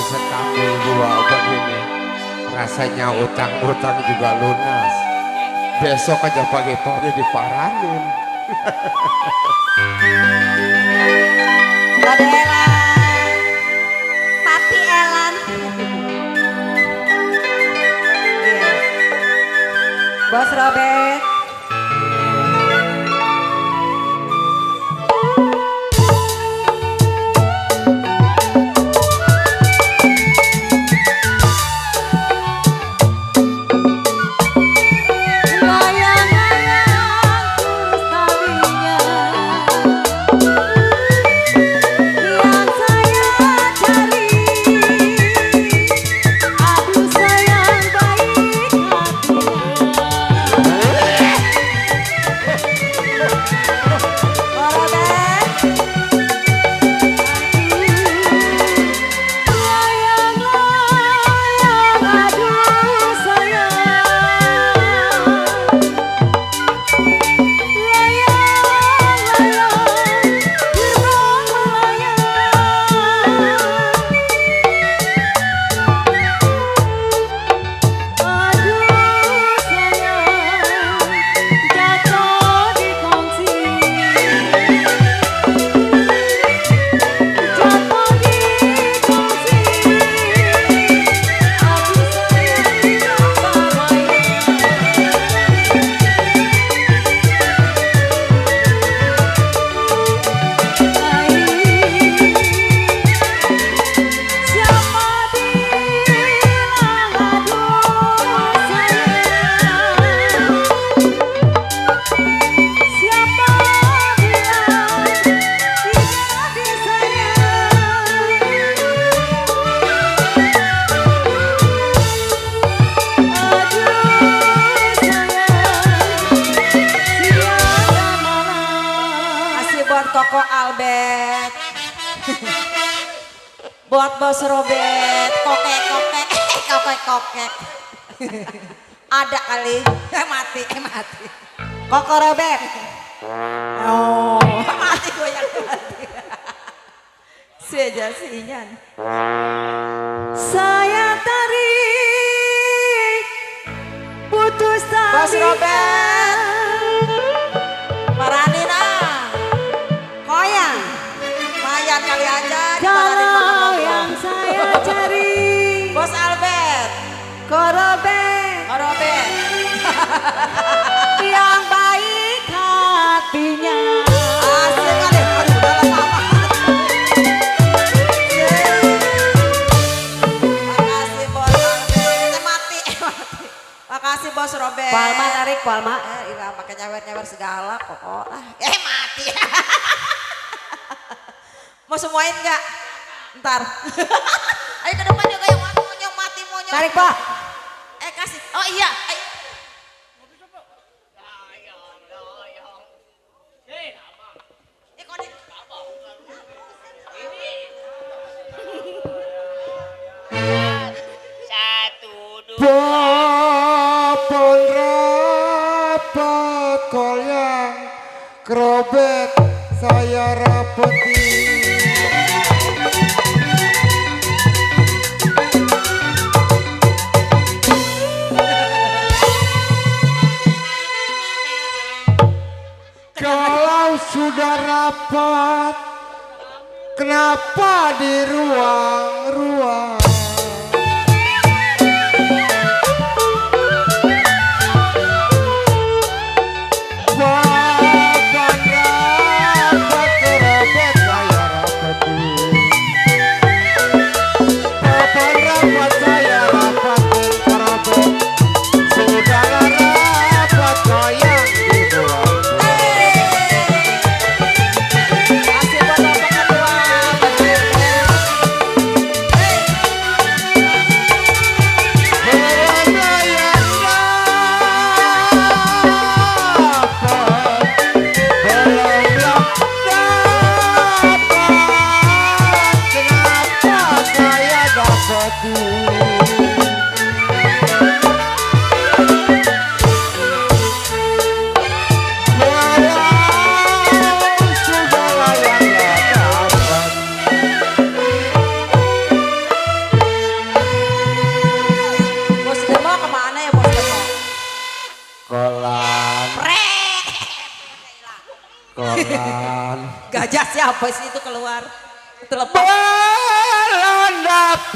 sekambul dua begini. Rasanya utang-utang juga lunas. Besok aja pagi-pagi diparanin. Ada Elan, Papi Elan. Iya. Bos Robert. Koko Albert. Buat Bos Robert, kokek. Ada kali, mati. Koko Robert. Oh, mati gue yang mati. Sejasinya. Saya tarik putus tali. Bos Robert. Maranina. Koyang. Mayan kali aja. Kalau yang saya cari. Bos Albert. Korobet. Yang baik hatinya. Asik kali. Aduh, udah lama. Makasih Bos Albert. Mati. Makasih Bos Robert. Palma tarik, Palma. Iya, pakai nyawer segala pokok. Mati. Mau semuain nggak? Ntar. Ayo ke depan juga yang mati monyong. Tarik Pak. Kasih. Oh iya. Ayo. Popon rapat kolyang kerobet saya rapeti. Kalau sudah rapat, kenapa di ruang-ruang? Gajah siapa sih itu keluar? Terlepas. Belum dapat,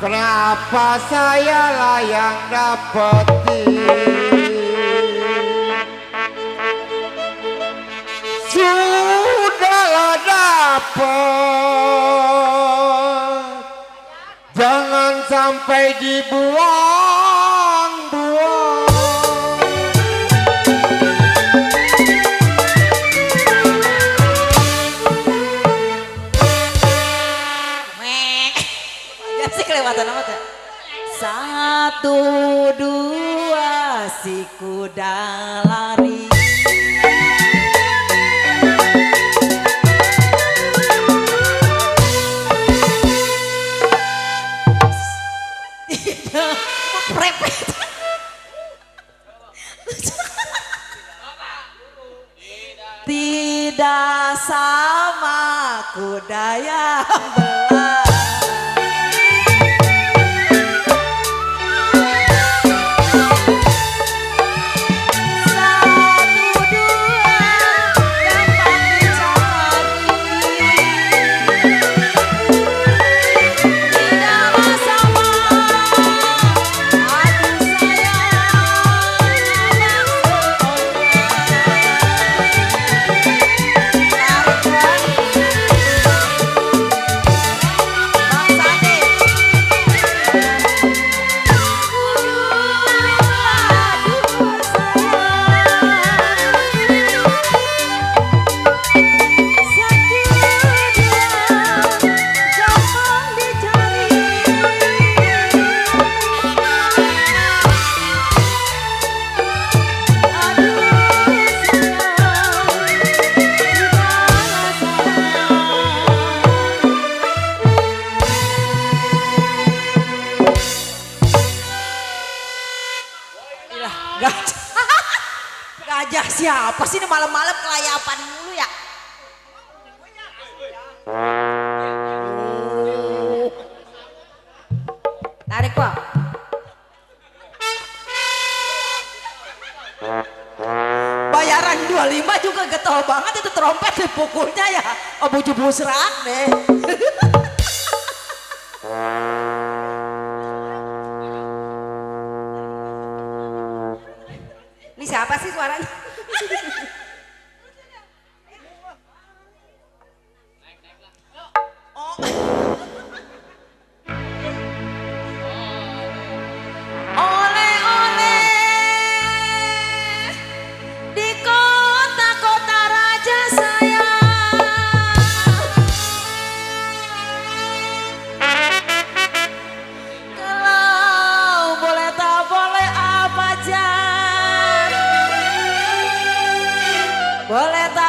kenapa saya lah yang dapetin? Sudahlah dapat, jangan sampai dibuang-buang. Gak sih kelewatan amat ya? 1, 2 si kuda lari. Prepet. Tidak sama kuda yang belah. Gajah. Gajah siapa sih ini malam-malam kelayapan mulu ya? Tarik Pak. Bayaran 25 juga getol banget itu trompet dipukulnya ya. Oh buju busrak deh. Ini siapa sih suaranya? Oh. Oleh-oleh di kota-kota raja saya. Kalau boleh tak boleh apa aja. Boleh tak